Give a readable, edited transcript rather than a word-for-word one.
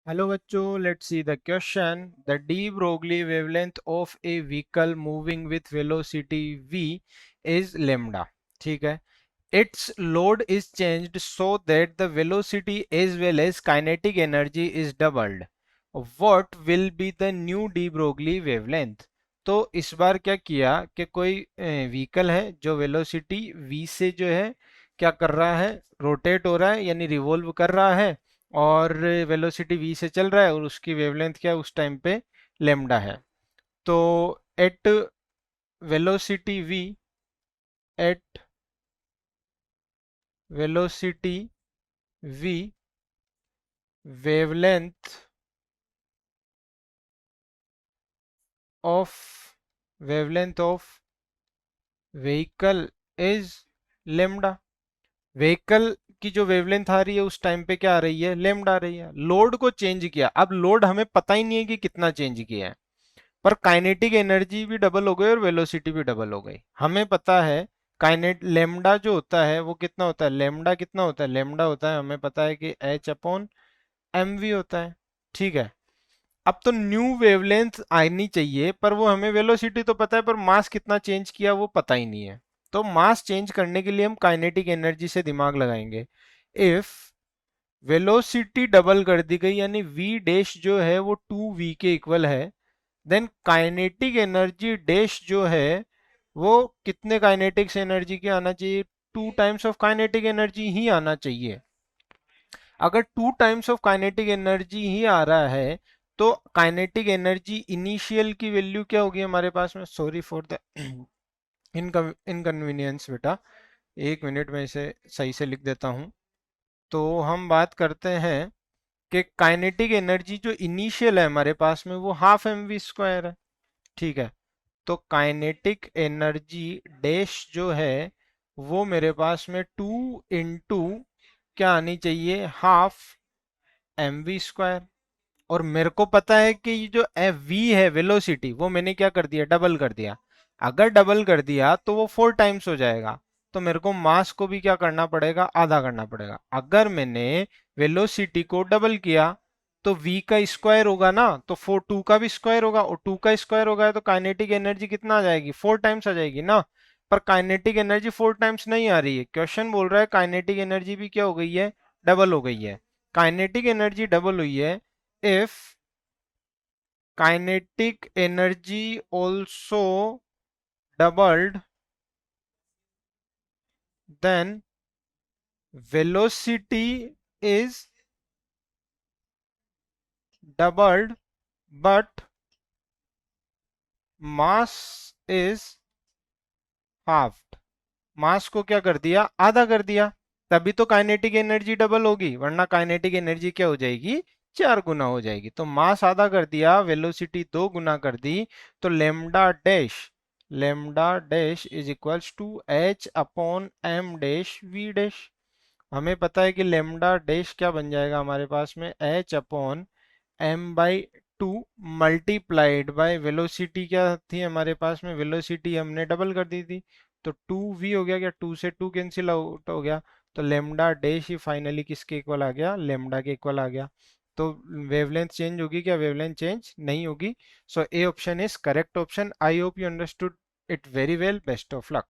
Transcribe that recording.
Hello बच्चों, let's see the question. The de Broglie wavelength of a vehicle moving with velocity v is lambda. ठीक है. Its load is changed so that the velocity as well as kinetic energy is doubled. What will be the new de Broglie wavelength? तो इस बार क्या किया कि कोई vehicle है जो वेलोसिटी v से जो है क्या कर रहा है, रोटेट हो रहा है यानी रिवॉल्व कर रहा है, और वेलोसिटी v से चल रहा है और उसकी वेवलेंथ क्या उस टाइम पे लेमडा है. तो at velocity v, at velocity v, wavelength of wavelength of vehicle is lambda. Vehicle की जो वेवलेंथ आ रही है उस टाइम पे क्या आ रही है, लेमडा आ रही है. लोड को चेंज किया. अब लोड हमें पता ही नहीं है कि कितना चेंज किया है, पर काइनेटिक एनर्जी भी डबल हो गई और वेलोसिटी भी डबल हो गई. हमें पता है काइनेट लेमडा जो होता है वो कितना होता है, लेमडा कितना होता है, लेमडा होता है हमें पता है कि एच अपॉन एम वी होता है. ठीक है. अब तो न्यू वेवलेंथ आनी चाहिए, पर वो हमें वेलोसिटी तो पता है पर मास कितना चेंज किया वो पता ही नहीं है. तो मास चेंज करने के लिए हम काइनेटिक एनर्जी से दिमाग लगाएंगे. इफ वेलोसिटी डबल कर दी गई यानी v डैश जो है वो 2v के इक्वल है, देन काइनेटिक एनर्जी डैश जो है वो कितने काइनेटिक्स एनर्जी के आना चाहिए, 2 टाइम्स ऑफ काइनेटिक एनर्जी ही आना चाहिए. अगर 2 टाइम्स ऑफ काइनेटिक एनर्जी ही आ रहा है तो काइनेटिक एनर्जी इनिशियल की वैल्यू क्या होगी हमारे पास में, सॉरी फॉर द इनकन्वीनियंस बेटा, एक मिनट में इसे सही से लिख देता हूं. तो हम बात करते हैं कि काइनेटिक एनर्जी जो इनिशियल है हमारे पास में वो हाफ एम वी स्क्वायर है. ठीक है. तो काइनेटिक एनर्जी डैश जो है वो मेरे पास में 2 इंटू क्या आनी चाहिए, हाफ एम वी स्क्वायर. और मेरे को पता है कि ये जो एफ वी है वेलोसिटी वो मैंने क्या कर दिया, डबल कर दिया. अगर डबल कर दिया तो वो 4 टाइम्स हो जाएगा. तो मेरे को मास को भी क्या करना पड़ेगा, आधा करना पड़ेगा. अगर मैंने वेलोसिटी को डबल किया तो v का स्क्वायर होगा ना, तो 2 का भी स्क्वायर होगा, और 2 का स्क्वायर होगा तो काइनेटिक एनर्जी कितना आ जाएगी, 4 टाइम्स आ जाएगी ना. पर काइनेटिक एनर्जी 4 टाइम्स नहीं आ रही है. क्वेश्चन बोल रहा है काइनेटिक एनर्जी भी क्या हो गई है, डबल हो गई है. काइनेटिक एनर्जी डबल हुई है. if kinetic energy also doubled, then velocity is doubled but mass is halved. मास को क्या कर दिया, आधा कर दिया. तभी तो काइनेटिक एनर्जी डबल होगी, वरना काइनेटिक एनर्जी क्या हो जाएगी, 4 गुना हो जाएगी. तो मास आधा कर दिया, वेलोसिटी 2 गुना कर दी. तो lambda dash is equals to H upon M dash V dash. हमें पता है कि लेमडा डैश क्या बन जाएगा हमारे पास में, H upon M by 2 multiplied by velocity क्या थी हमारे पास में, वेलोसिटी हमने डबल कर दी थी. तो 2v हो गया, क्या 2 से 2 कैंसिल आउट हो गया. तो लेमडा डैश ही फाइनली किसके इक्वल आ गया, लेमडा के इक्वल आ गया. तो वेवलेंथ चेंज होगी क्या, वेवलेंथ चेंज नहीं होगी. So A option is correct option. I hope you understood it very well. Best of luck.